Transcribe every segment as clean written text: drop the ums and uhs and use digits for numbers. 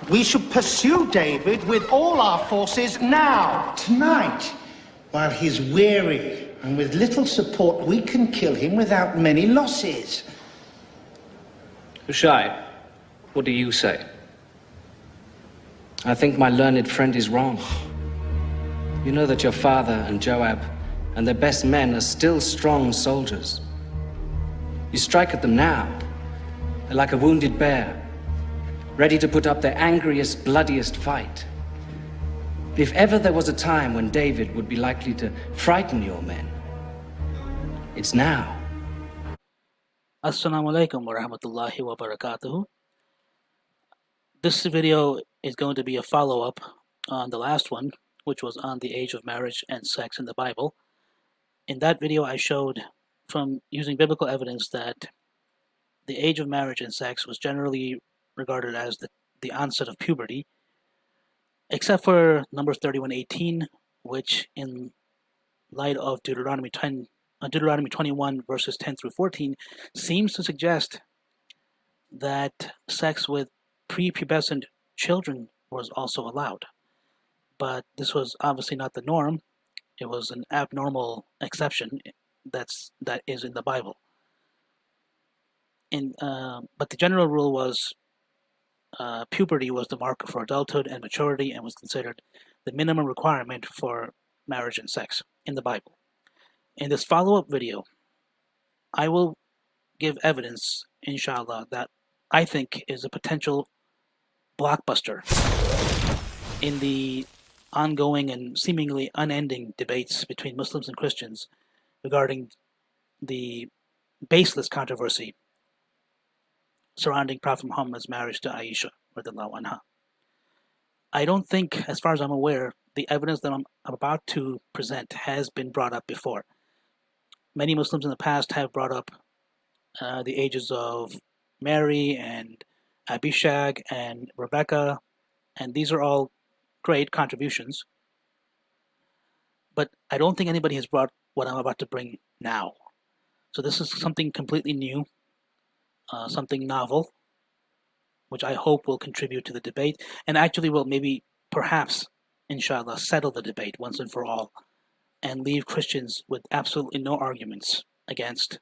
We should pursue David with all our forces now. Tonight, while he's weary and with little support, we can kill him without many losses. Hushai, what do you say? I think my learned friend is wrong. You know that your father and Joab and their best men are still strong soldiers. You strike at them now, they're like a wounded bear, ready to put up their angriest, bloodiest fight. If ever there was a time when David would be likely to frighten your men, it's now. Assalamu alaikum wa rahmatullahi wa barakatuhu. This video is going to be a follow-up on the last one, which was on the age of marriage and sex in the Bible. In that video, I showed from using biblical evidence that the age of marriage and sex was generally regarded as the onset of puberty, except for Numbers 31:18, which in light of Deuteronomy 21 verses 10 through 14 seems to suggest that sex with prepubescent children was also allowed. But this was obviously not the norm. It was an abnormal exception that is in the Bible. But the general rule was puberty was the marker for adulthood and maturity and was considered the minimum requirement for marriage and sex in the Bible. In this follow-up video, I will give evidence, inshallah, that I think is a potential blockbuster in the ongoing and seemingly unending debates between Muslims and Christians regarding the baseless controversy surrounding Prophet Muhammad's marriage to Aisha radiallahu anha. I don't think, as far as I'm aware, the evidence that I'm about to present has been brought up before. Many Muslims in the past have brought up the ages of Mary and Abishag and Rebecca, and these are all great contributions. But I don't think anybody has brought what I'm about to bring now. So this is something completely new, something novel, which I hope will contribute to the debate, and actually will maybe, perhaps, inshallah, settle the debate once and for all, and leave Christians with absolutely no arguments against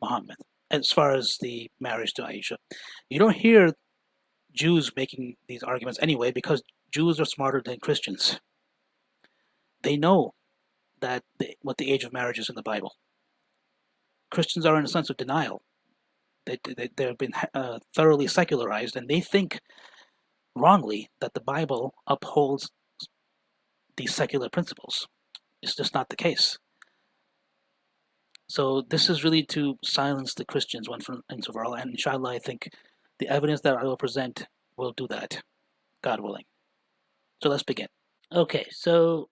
Muhammad as far as the marriage to Aisha. You don't hear Jews making these arguments anyway, because Jews are smarter than Christians. They know that what the age of marriage is in the Bible. Christians are in a sense of denial. They've been thoroughly secularized, and they think wrongly that the Bible upholds these secular principles. It's just not the case. So this is really to silence the Christians once and for all, and inshallah I think the evidence that I will present will do that, God willing. So let's begin. Okay, so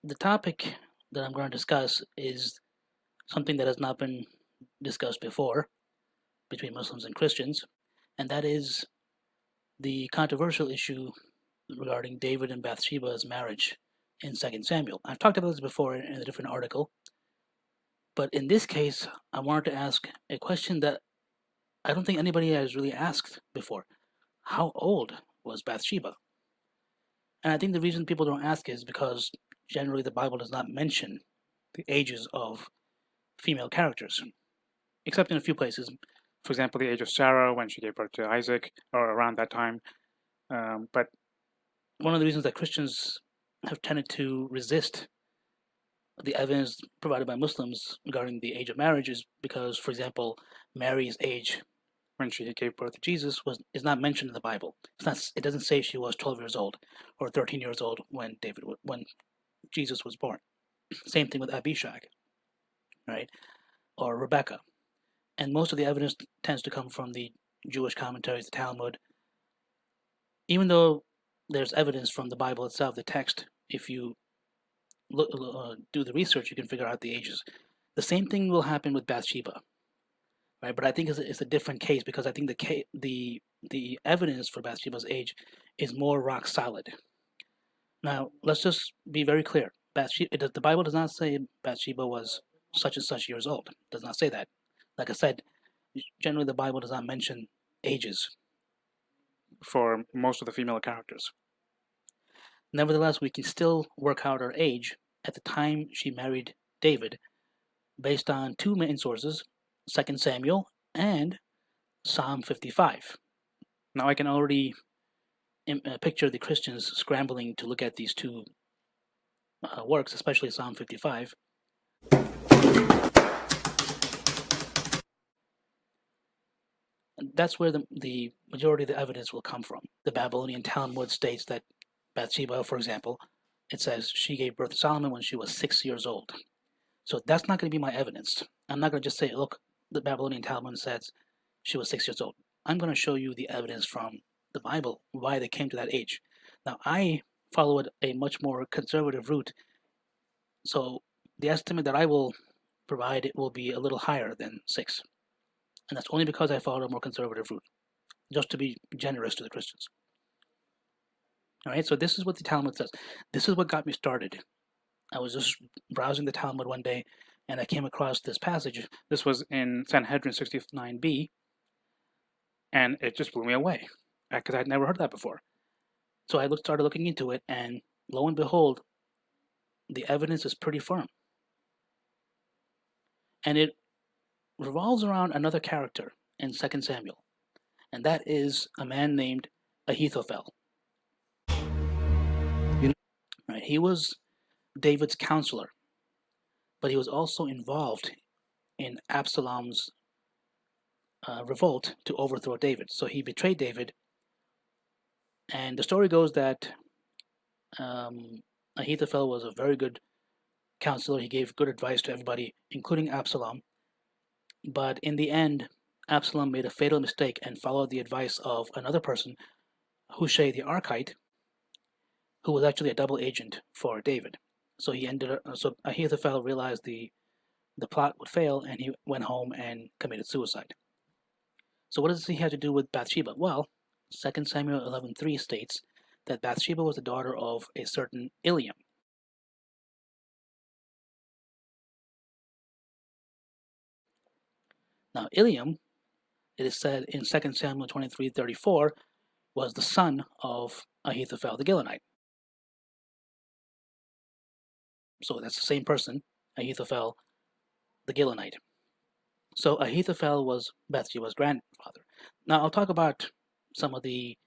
the topic that I'm going to discuss is something that has not been discussed before between Muslims and Christians, and that is the controversial issue regarding David and Bathsheba's marriage in 2 Samuel. I've talked about this before in a different article, but in this case, I wanted to ask a question that I don't think anybody has really asked before. How old was Bathsheba? And I think the reason people don't ask is because generally the Bible does not mention the ages of female characters, except in a few places. For example, the age of Sarah when she gave birth to Isaac, or around that time. But one of the reasons that Christians have tended to resist the evidence provided by Muslims regarding the age of marriage is because, for example, Mary's age when she gave birth to Jesus is not mentioned in the Bible. It doesn't say she was 12 years old or 13 years old when Jesus was born. Same thing with Abishag, right? Or Rebecca. And most of the evidence tends to come from the Jewish commentaries, the Talmud. Even though there's evidence from the Bible itself, the text, if you do the research, you can figure out the ages. The same thing will happen with Bathsheba, right? But I think it's a different case because I think the evidence for Bathsheba's age is more rock solid. Now, let's just be very clear. The Bible does not say Bathsheba was such and such years old. It does not say that. Like I said, generally the Bible does not mention ages. for most of the female characters. Nevertheless, we can still work out her age at the time she married David based on two main sources, 2 Samuel and Psalm 55. Now I can already picture the Christians scrambling to look at these two works, especially Psalm 55. That's where the majority of the evidence will come from. The Babylonian Talmud states that Bathsheba, for example, it says she gave birth to Solomon when she was 6 years old. So that's not going to be my evidence. I'm not going to just say, look, the Babylonian Talmud says she was 6 years old. I'm going to show you the evidence from the Bible, why they came to that age. Now, I followed a much more conservative route, so the estimate that I will provide will be a little higher than 6. And that's only because I followed a more conservative route, just to be generous to the Christians. All right, so this is what the Talmud says. This is what got me started. I was just browsing the Talmud one day, and I came across this passage. This was in Sanhedrin 69b, and it just blew me away, because I'd never heard that before. So I started looking into it, and lo and behold, the evidence is pretty firm. And it revolves around another character in 2 Samuel, and that is a man named Ahithophel. Right, he was David's counselor, but he was also involved in Absalom's revolt to overthrow David. So he betrayed David, and the story goes that Ahithophel was a very good counselor. He gave good advice to everybody, including Absalom. But in the end, Absalom made a fatal mistake and followed the advice of another person, Hushai the Archite, who was actually a double agent for David. So so Ahithophel realized the plot would fail, and he went home and committed suicide. So what does he have to do with Bathsheba? Well, 2 Samuel 11:3 states that Bathsheba was the daughter of a certain Eliam. Now, Eliam, it is said in 2 Samuel 23:34, was the son of Ahithophel the Gilonite. So that's the same person, Ahithophel the Gilonite. So Ahithophel was Bathsheba's grandfather. Now I'll talk about some of the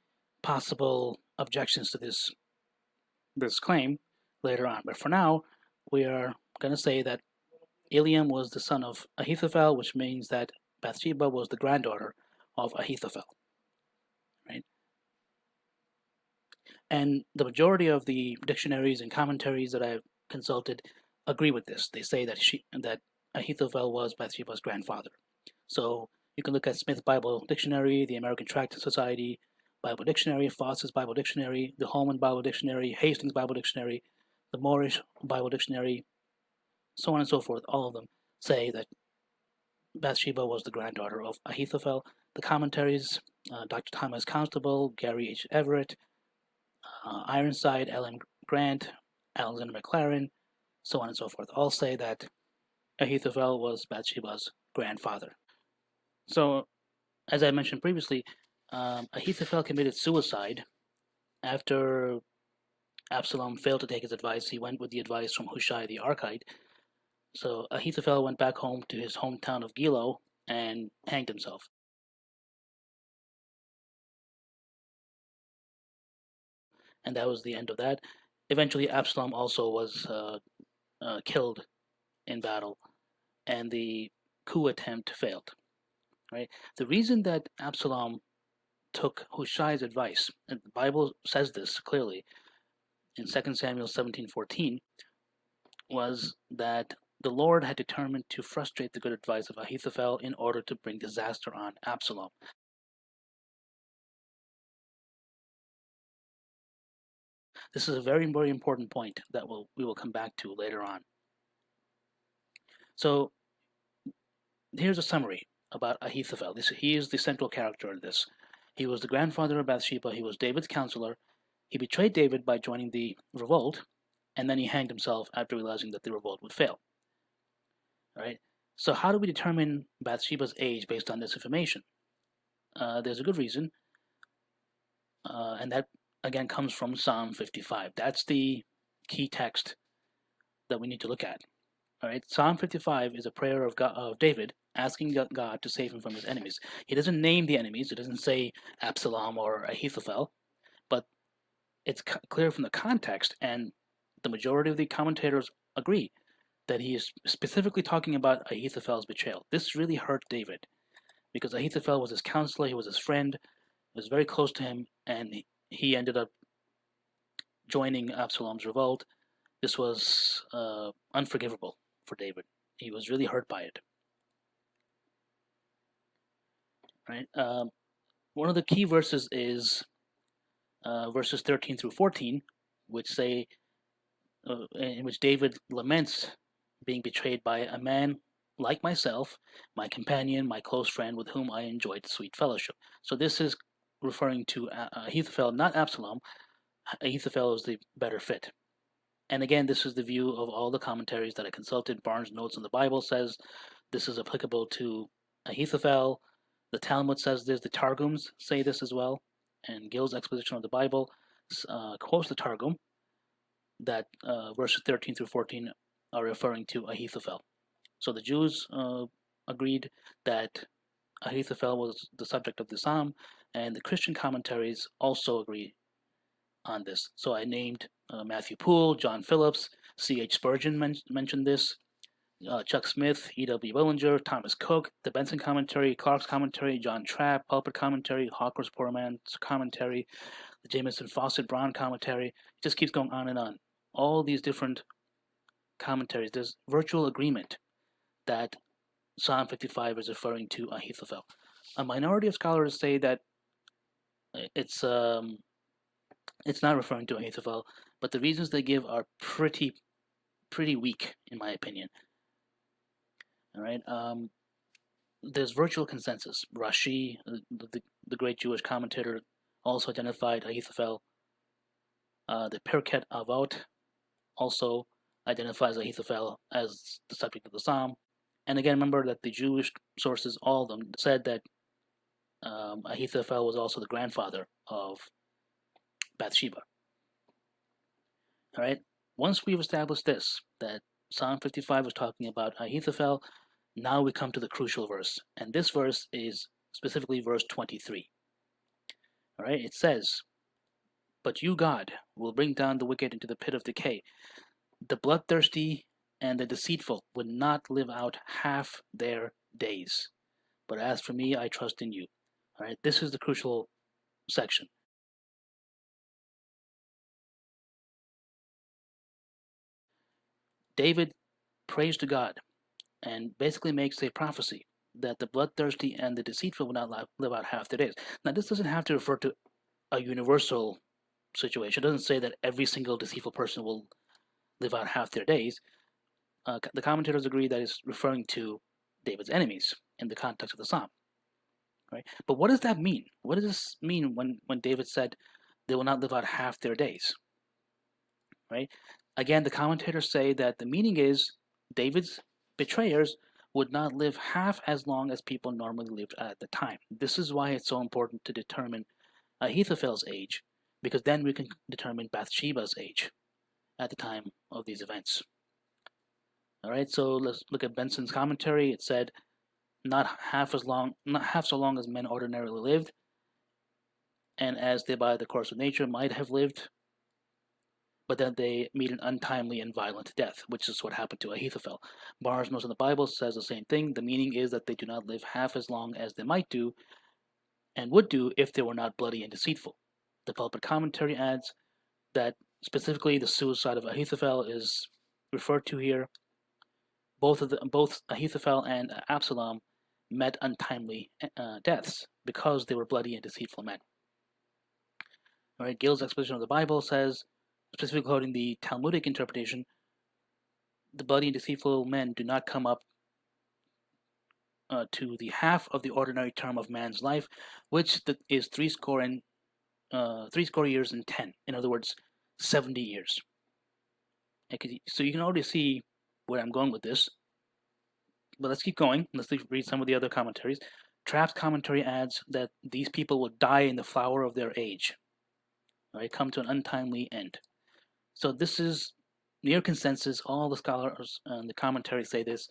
possible objections to this claim later on. But for now, we are going to say that Eliam was the son of Ahithophel, which means that Bathsheba was the granddaughter of Ahithophel. Right? And the majority of the dictionaries and commentaries that I've consulted agree with this. They say that Ahithophel was Bathsheba's grandfather. So you can look at Smith's Bible Dictionary, the American Tract Society Bible Dictionary, Foss's Bible Dictionary, the Holman Bible Dictionary, Hastings Bible Dictionary, the Moorish Bible Dictionary, so on and so forth. All of them say that Bathsheba was the granddaughter of Ahithophel. The commentaries, Dr. Thomas Constable, Gary H. Everett, Ironside, L.M. Grant, Alexander McLaren, so on and so forth, all say that Ahithophel was Bathsheba's grandfather. So, as I mentioned previously, Ahithophel committed suicide after Absalom failed to take his advice. He went with the advice from Hushai the Archite. So Ahithophel went back home to his hometown of Gilo and hanged himself. And that was the end of that. Eventually, Absalom also was killed in battle, and the coup attempt failed. Right? The reason that Absalom took Hushai's advice, and the Bible says this clearly in 2 Samuel 17:14, was that the Lord had determined to frustrate the good advice of Ahithophel in order to bring disaster on Absalom. This is a very, very important point that we will come back to later on. So here's a summary about Ahithophel. He is the central character in this. He was the grandfather of Bathsheba. He was David's counselor. He betrayed David by joining the revolt, and then he hanged himself after realizing that the revolt would fail. All right. So how do we determine Bathsheba's age based on this information? There's a good reason. and that again comes from Psalm 55. That's the key text that we need to look at. All right, Psalm 55 is a prayer of God, of David, asking God to save him from his enemies. He doesn't name the enemies. He doesn't say Absalom or Ahithophel, but it's clear from the context, and the majority of the commentators agree that he is specifically talking about Ahithophel's betrayal. This really hurt David because Ahithophel was his counselor, he was his friend, was very close to him, and he ended up joining Absalom's revolt. This was unforgivable for David. He was really hurt by it. Right. One of the key verses is verses 13 through 14, which say, in which David laments being betrayed by a man like myself, my companion, my close friend, with whom I enjoyed sweet fellowship. So this is referring to Ahithophel, not Absalom. Ahithophel is the better fit. And again, this is the view of all the commentaries that I consulted. Barnes' Notes on the Bible says this is applicable to Ahithophel. The Talmud says this. The Targums say this as well. And Gill's exposition of the Bible quotes the Targum that verses 13 through 14 are referring to Ahithophel. So the Jews agreed that Ahithophel was the subject of the psalm, and the Christian commentaries also agree on this. So I named Matthew Poole, John Phillips, C.H. Spurgeon mentioned this, Chuck Smith, E.W. Willinger, Thomas Cook, the Benson Commentary, Clark's Commentary, John Trapp, Pulpit Commentary, Hawker's Poor Man's Commentary, the Jameson Fawcett Brown Commentary. It just keeps going on and on. All these different commentaries, there's virtual agreement that Psalm 55 is referring to Ahithophel. A minority of scholars say that it's not referring to Ahithophel, but the reasons they give are pretty weak, in my opinion. All right, there's virtual consensus. Rashi, the great Jewish commentator, also identified Ahithophel. The Pirkei Avot also identifies Ahithophel as the subject of the psalm. And again, remember that the Jewish sources, all of them, said that Ahithophel was also the grandfather of Bathsheba. All right. Once we've established this, that Psalm 55 was talking about Ahithophel, now we come to the crucial verse, and this verse is specifically verse 23. All right. It says, "But you, God, will bring down the wicked into the pit of decay. The bloodthirsty and the deceitful would not live out half their days. But as for me, I trust in you." All right. This is the crucial section. David prays to God and basically makes a prophecy that the bloodthirsty and the deceitful will not live out half their days. Now, this doesn't have to refer to a universal situation. It doesn't say that every single deceitful person will live out half their days. The commentators agree that it's referring to David's enemies in the context of the psalm. Right? But what does that mean? What does this mean when David said they will not live out half their days? Right? Again, the commentators say that the meaning is David's betrayers would not live half as long as people normally lived at the time. This is why it's so important to determine Ahithophel's age, because then we can determine Bathsheba's age at the time of these events. All right, so let's look at Benson's commentary. It said, not half so long as men ordinarily lived, and as they by the course of nature might have lived, but that they meet an untimely and violent death, which is what happened to Ahithophel. Barnes' Notes in the Bible says the same thing. The meaning is that they do not live half as long as they might do, and would do if they were not bloody and deceitful. The Pulpit Commentary adds that specifically the suicide of Ahithophel is referred to here. Both Ahithophel and Absalom met untimely deaths because they were bloody and deceitful men. All right, Gill's exposition of the Bible says, specifically quoting the Talmudic interpretation, the bloody and deceitful men do not come up to the half of the ordinary term of man's life, which is 70 years and 10. In other words, 70 years. Okay, so you can already see where I'm going with this. But let's keep going. Let's read some of the other commentaries. Trapp's commentary adds that these people will die in the flower of their age. right, come to an untimely end. So this is near consensus. All the scholars and the commentaries say this,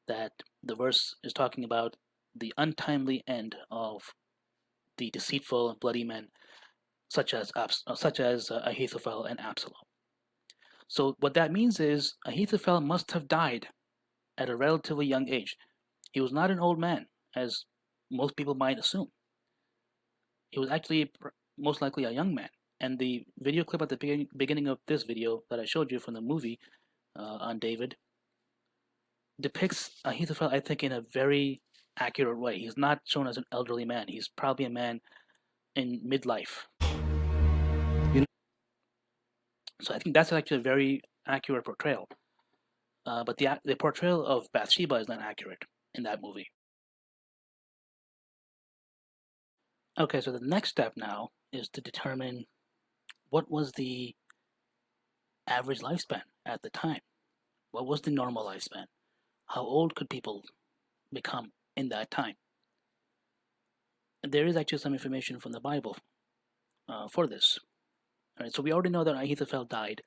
that the verse is talking about the untimely end of the deceitful and bloody men, such as Ahithophel and Absalom. So what that means is Ahithophel must have died at a relatively young age. He was not an old man, as most people might assume. He was actually most likely a young man. And the video clip at the beginning of this video that I showed you from the movie on David depicts Ahithophel, I think, in a very accurate way. He's not shown as an elderly man. He's probably a man in midlife. So I think that's actually a very accurate portrayal. But the portrayal of Bathsheba is not accurate in that movie. Okay, so the next step now is to determine what was the average lifespan at the time. What was the normal lifespan? How old could people become in that time? And there is actually some information from the Bible for this. All right, so we already know that Ahithophel died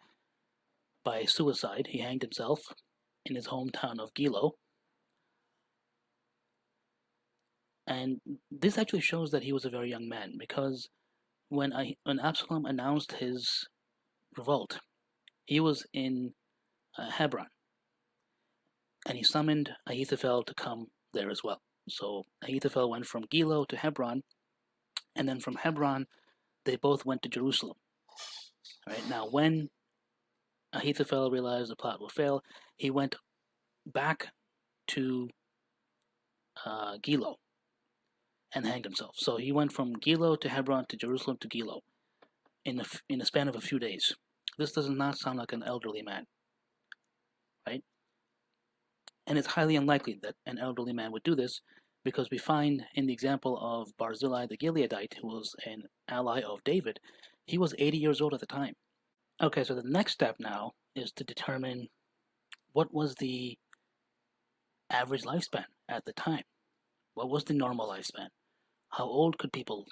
by suicide. He hanged himself in his hometown of Gilo. And this actually shows that he was a very young man, because when Absalom announced his revolt, he was in Hebron, and he summoned Ahithophel to come there as well. So Ahithophel went from Gilo to Hebron, and then from Hebron, they both went to Jerusalem. All right, now when Ahithophel realized the plot will fail, he went back to Gilo and hanged himself. So he went from Gilo to Hebron to Jerusalem to Gilo in a span of a few days. This does not sound like an elderly man, right? And it's highly unlikely that an elderly man would do this, because we find in the example of Barzillai the Gileadite, who was an ally of David, he was 80 years old at the time. Okay, so the next step now is to determine what was the average lifespan at the time. What was the normal lifespan? How old could people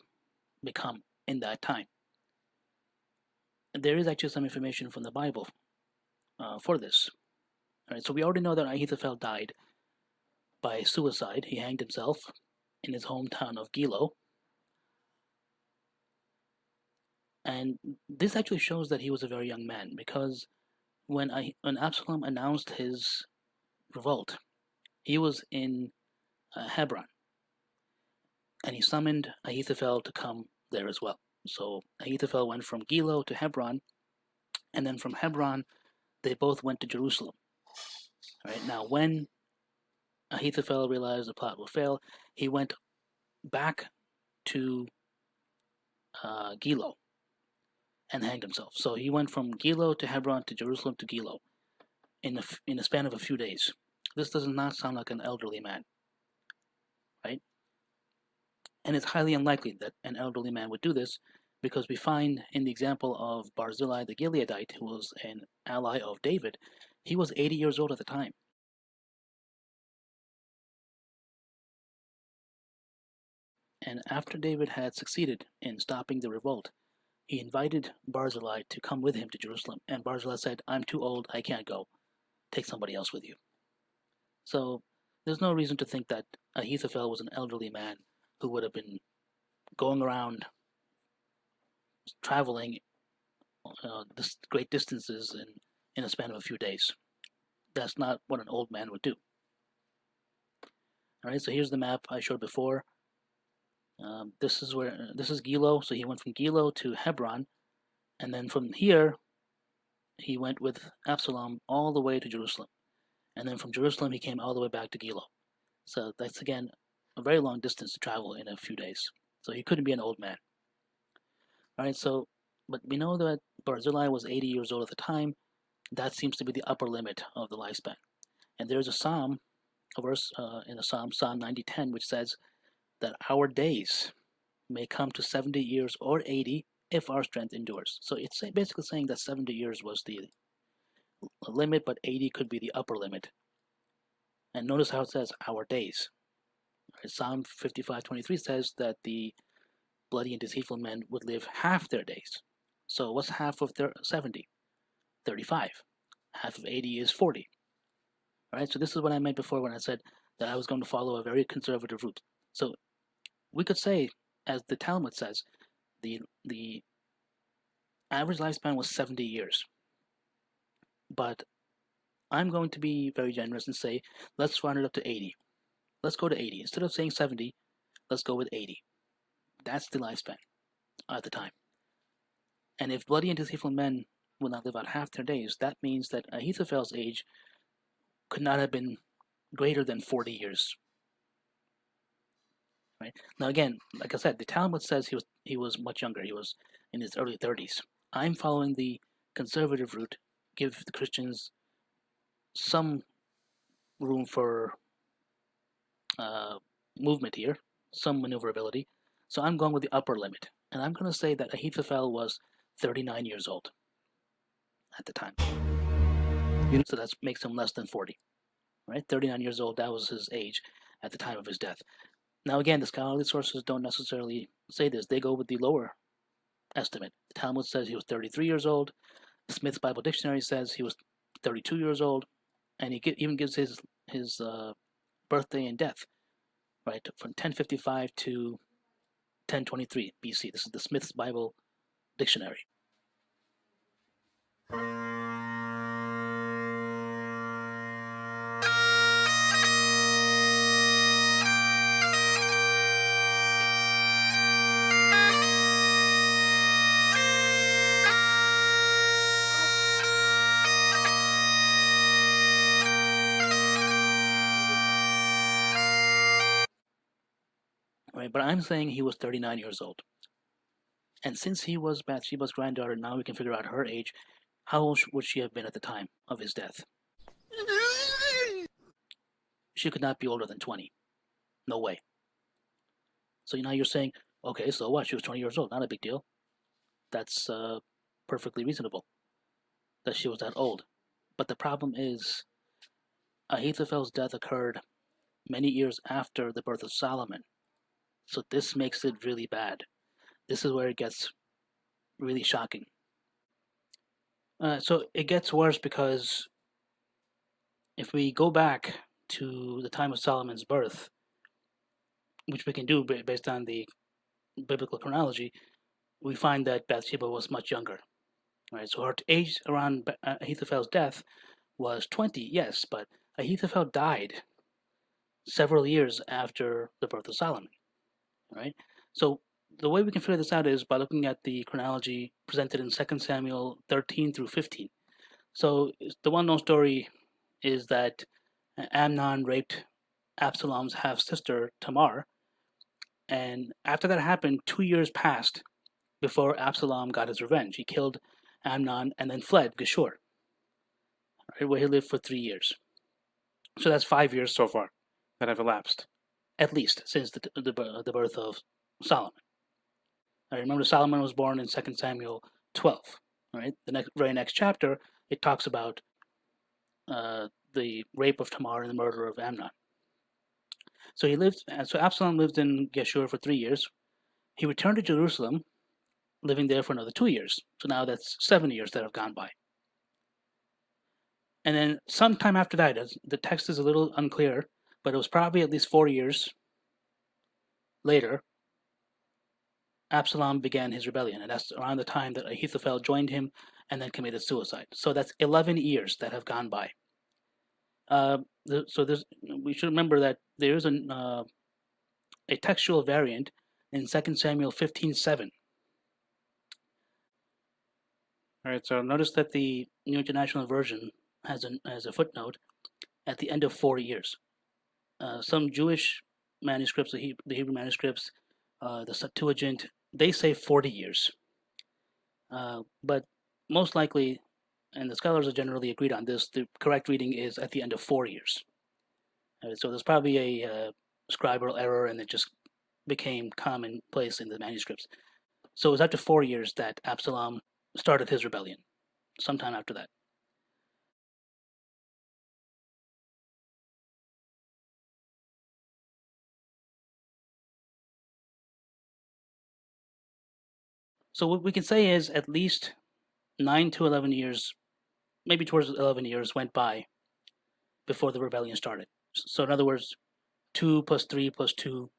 become in that time? And there is actually some information from the Bible for this. All right, so we already know that Ahithophel died by suicide. He hanged himself in his hometown of Gilo. And this actually shows that he was a very young man, because when Absalom announced his revolt, he was in Hebron, and he summoned Ahithophel to come there as well. So Ahithophel went from Gilo to Hebron, and then from Hebron, they both went to Jerusalem. All right, now when Ahithophel realized the plot will fail, he went back to Gilo and hanged himself. So he went from Gilo to Hebron to Jerusalem to Gilo in a span of a few days. This does not sound like an elderly man, right? And it's highly unlikely that an elderly man would do this, because we find in the example of Barzillai the Gileadite, who was an ally of David, he was 80 years old at the time. And after David had succeeded in stopping the revolt, he invited Barzillai to come with him to Jerusalem. And Barzillai said, "I'm too old, I can't go. Take somebody else with you." So there's no reason to think that Ahithophel was an elderly man who would have been going around traveling this great distances in a span of a few days. That's not what an old man would do. All right, so here's the map I showed before. This is Gilo. So he went from Gilo to Hebron, and then from here he went with Absalom all the way to Jerusalem, and then from Jerusalem he came all the way back to Gilo. So that's, again, a very long distance to travel in a few days. So he couldn't be an old man. All right, so but we know that Barzillai was 80 years old at the time. That seems to be the upper limit of the lifespan. And there's a verse in the Psalm 90:10, which says that our days may come to 70 years or 80 if our strength endures. So it's basically saying that 70 years was the limit, but 80 could be the upper limit. And notice how it says our days. Right, Psalm 55:23 says that the bloody and deceitful men would live half their days. So what's half of 70? 35. Half of 80 is 40. Right? So this is what I meant before when I said that I was going to follow a very conservative route. So we could say, as the Talmud says, the average lifespan was 70 years. But I'm going to be very generous and say, let's round it up to 80. Let's go to 80. Instead of saying 70, let's go with 80. That's the lifespan at the time. And if bloody and deceitful men will not live out half their days, that means that Ahithophel's age could not have been greater than 40 years. Right? Now again, like I said, the Talmud says he was much younger. He was in his early 30s. I'm following the conservative route, give the Christians some room for movement here, some maneuverability. So I'm going with the upper limit. And I'm going to say that Ahithophel was 39 years old at the time. So that makes him less than 40. Right? 39 years old, that was his age at the time of his death. Now again, the scholarly sources don't necessarily say this. They go with the lower estimate. The Talmud says he was 33 years old. Smith's Bible Dictionary says he was 32 years old. And he even gives his birthday and death, right, from 1055 to 1023 BC. This is the Smith's Bible Dictionary. Right, but I'm saying he was 39 years old. And since he was Bathsheba's granddaughter, now we can figure out her age. How old would she have been at the time of his death? She could not be older than 20. No way. So now you're saying, okay, so what? She was 20 years old. Not a big deal. That's perfectly reasonable that she was that old. But the problem is, Ahithophel's death occurred many years after the birth of Solomon. So this makes it really bad. This is where it gets really shocking. So it gets worse because if we go back to the time of Solomon's birth, which we can do based on the biblical chronology, we find that Bathsheba was much younger. Right? So her age around Ahithophel's death was 20, yes, but Ahithophel died several years after the birth of Solomon. Right? So the way we can figure this out is by looking at the chronology presented in 2 Samuel 13 through 15. So the well-known story is that Amnon raped Absalom's half-sister Tamar, and after that happened, 2 years passed before Absalom got his revenge. He killed Amnon and then fled Geshur, right, where he lived for 3 years. So that's 5 years so far that have elapsed, at least, since the birth of Solomon. I remember Solomon was born in 2 Samuel 12. Right, the very next chapter, it talks about the rape of Tamar and the murder of Amnon. So Absalom lived in Geshur for 3 years. He returned to Jerusalem, living there for another 2 years. So now that's 7 years that have gone by. And then sometime after that, the text is a little unclear, but it was probably at least 4 years later, Absalom began his rebellion. And that's around the time that Ahithophel joined him and then committed suicide. So that's 11 years that have gone by. We should remember that there is a textual variant in 2 Samuel 15:7. All right, so notice that the New International Version has a footnote at the end of 4 years. Some Jewish manuscripts, the Hebrew manuscripts, the Septuagint, they say 40 years. But most likely, and the scholars are generally agreed on this, the correct reading is at the end of 4 years. So there's probably a scribal error, and it just became commonplace in the manuscripts. So it was after 4 years that Absalom started his rebellion, sometime after that. So what we can say is at least 9 to 11 years, maybe towards 11 years, went by before the rebellion started. So in other words, 2 plus 3 plus 2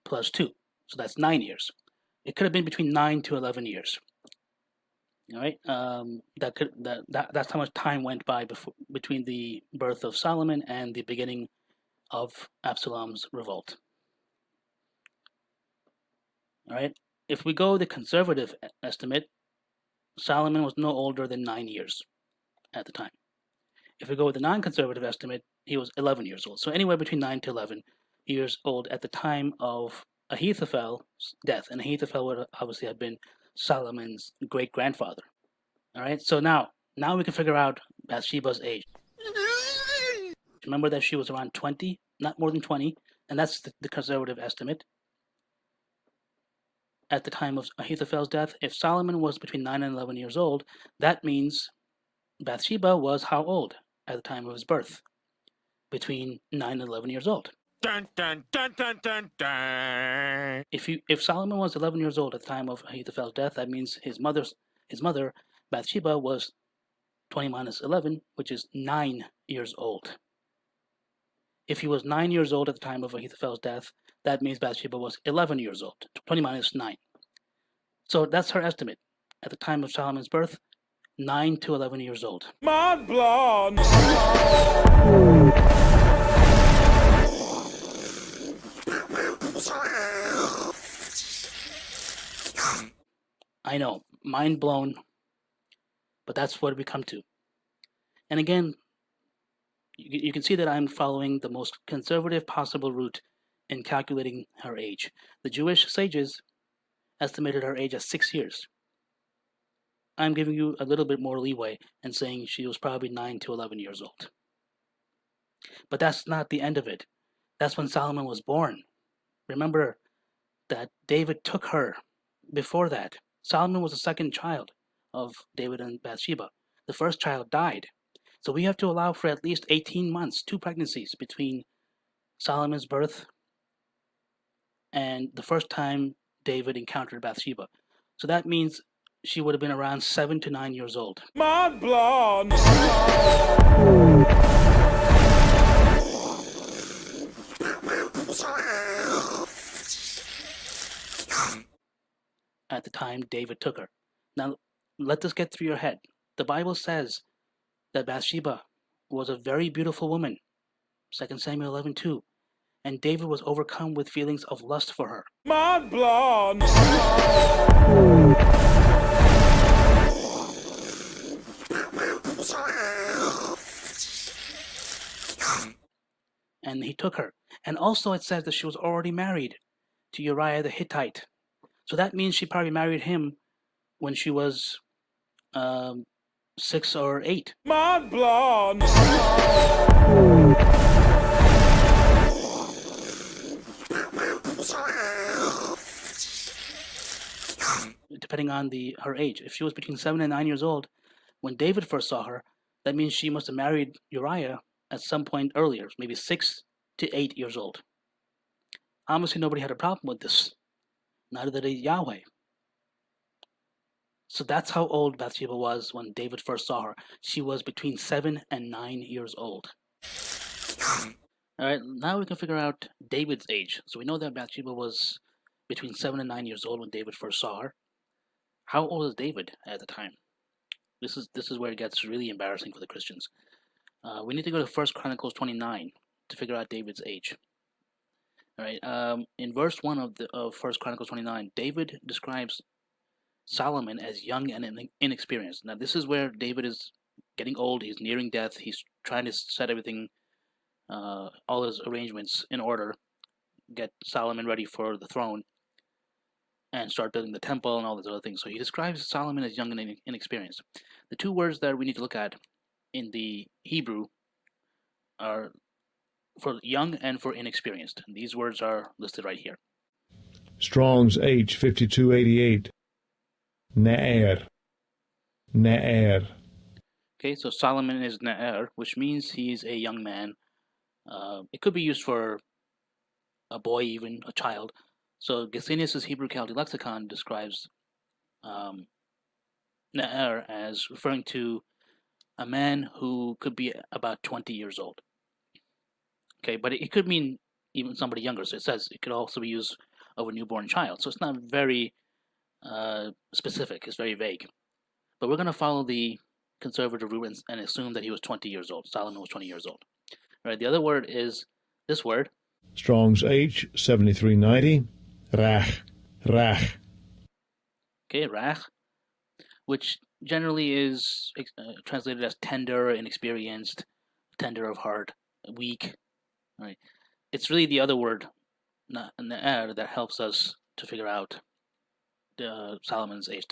plus 2. So that's 9 years. It could have been between 9 to 11 years. All right, that's how much time went by between the birth of Solomon and the beginning of Absalom's revolt. All right, if we go the conservative estimate, Solomon was no older than 9 years at the time. If we go with the non-conservative estimate, he was 11 years old. So anywhere between 9 to 11 years old at the time of Ahithophel's death. And Ahithophel would obviously have been Solomon's great-grandfather. All right, so now we can figure out Bathsheba's age. Remember that she was around 20, not more than 20, and that's the conservative estimate. At the time of Ahithophel's death, if Solomon was between 9 and 11 years old, that means Bathsheba was how old at the time of his birth? Between 9 and 11 years old. Dun, dun, dun, dun, dun, dun. If Solomon was 11 years old at the time of Ahithophel's death, that means his mother Bathsheba was 20 minus 11, which is 9 years old. If he was 9 years old at the time of Ahithophel's death, that means Bathsheba was 11 years old. 20 minus 9. So that's her estimate. At the time of Solomon's birth, 9 to 11 years old. Mind blown. I know, mind blown, but that's what we come to. And again, you can see that I'm following the most conservative possible route in calculating her age. The Jewish sages estimated her age as 6 years. I'm giving you a little bit more leeway and saying she was probably 9 to 11 years old. But that's not the end of it. That's when Solomon was born. Remember that David took her before that. Solomon was the second child of David and Bathsheba. The first child died. So we have to allow for at least 18 months, 2 pregnancies between Solomon's birth and the first time David encountered Bathsheba. So that means she would have been around 7 to 9 years old. Mind blown. At the time David took her. Now, let this get through your head. The Bible says that Bathsheba was a very beautiful woman, 2 Samuel 11:2, and David was overcome with feelings of lust for her. Mind blown. And he took her. And also it says that she was already married to Uriah the Hittite. So that means she probably married him when she was 6 or 8. Mind blown. Depending on her age. If she was between 7 and 9 years old when David first saw her, that means she must have married Uriah at some point earlier, maybe 6 to 8 years old. Obviously nobody had a problem with this. Neither did Yahweh. So that's how old Bathsheba was when David first saw her. She was between 7 and 9 years old. Alright, now we can figure out David's age. So we know that Bathsheba was between 7 and 9 years old when David first saw her. How old is David at the time? This is where it gets really embarrassing for the Christians. We need to go to 1 Chronicles 29 to figure out David's age. Alright, in verse 1 of 1 Chronicles 29, David describes Solomon as young and inexperienced. Now this is where David is getting old, he's nearing death, he's trying to set everything, all his arrangements in order, get Solomon ready for the throne, and start building the temple and all these other things. So he describes Solomon as young and inexperienced. The 2 words that we need to look at in the Hebrew are for young and for inexperienced. And these words are listed right here. Strong's H 5288. Na'er. Na'er. Okay, so Solomon is Na'er, which means he's a young man. It could be used for a boy, even a child. So Gesenius' Hebrew Chaldee Lexicon describes Na'ar as referring to a man who could be about 20 years old. Okay, but it could mean even somebody younger. So it says it could also be used of a newborn child. So it's not very specific. It's very vague. But we're going to follow the conservative route and assume that he was 20 years old. Solomon was 20 years old. All right. The other word is this word. Strong's H 7390. Rach. Rach. Okay, rach, which generally is translated as tender, inexperienced, tender of heart, weak. All right. It's really the other word, na'ar, that helps us to figure out Solomon's age.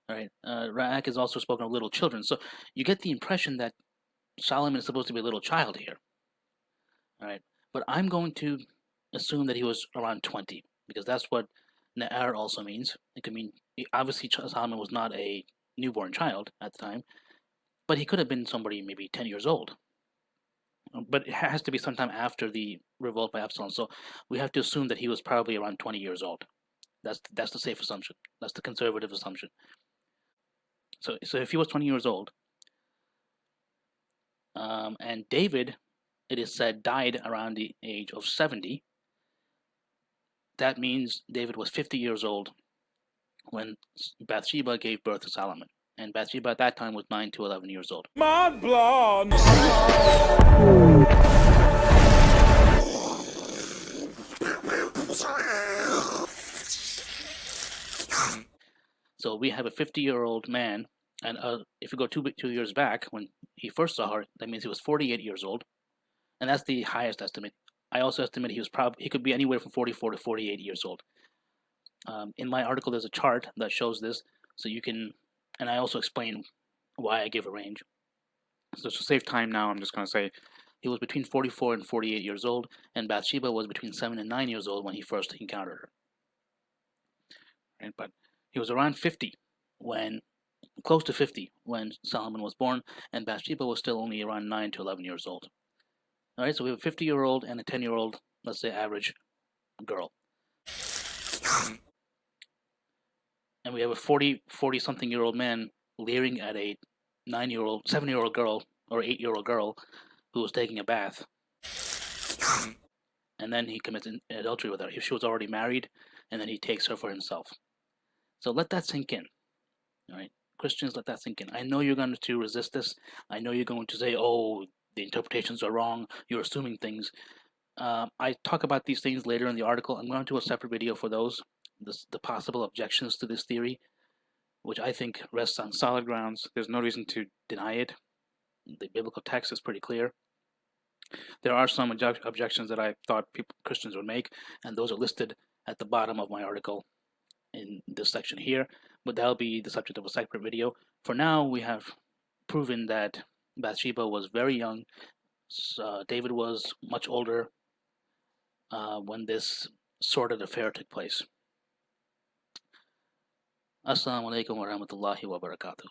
All right. Ra'ak is also spoken of little children. So you get the impression that Solomon is supposed to be a little child here. All right. But I'm going to assume that he was around 20 because that's what na'ar also means. It could mean, obviously, Solomon was not a newborn child at the time, but he could have been somebody maybe 10 years old. But it has to be sometime after the revolt by Absalom. So we have to assume that he was probably around 20 years old. That's the safe assumption. That's the conservative assumption. So if he was 20 years old, and David, it is said, died around the age of 70, that means David was 50 years old when Bathsheba gave birth to Solomon. And Bathsheba at that time was 9 to 11 years old. Mad blood. So we have a 50-year-old man, and if you go 2 years back when he first saw her, that means he was 48 years old, and that's the highest estimate. I also estimate he could be anywhere from 44 to 48 years old. In my article, there's a chart that shows this, so you can, and I also explain why I give a range. So to save time now, I'm just going to say he was between 44 and 48 years old, and Bathsheba was between 7 and 9 years old when he first encountered her. Right? But he was around 50 close to 50 when Solomon was born, and Bathsheba was still only around 9 to 11 years old. All right, so we have a 50-year-old and a 10-year-old, let's say average girl. And we have a 40-something-year-old man leering at a 7-year-old girl or 8-year-old girl who was taking a bath. And then he commits adultery with her. She was already married, and then he takes her for himself. So let that sink in. All right, Christians, let that sink in. I know you're going to resist this. I know you're going to say, oh, the interpretations are wrong. You're assuming things. I talk about these things later in the article. I'm going to do a separate video for those, the possible objections to this theory, which I think rests on solid grounds. There's no reason to deny it. The biblical text is pretty clear. There are some objections that I thought Christians would make, and those are listed at the bottom of my article in this section here, but that'll be the subject of a separate video. For now, we have proven that Bathsheba was very young. David was much older when this sordid affair took place. Assalamu alaikum wa rahmatullahi wa barakatuh.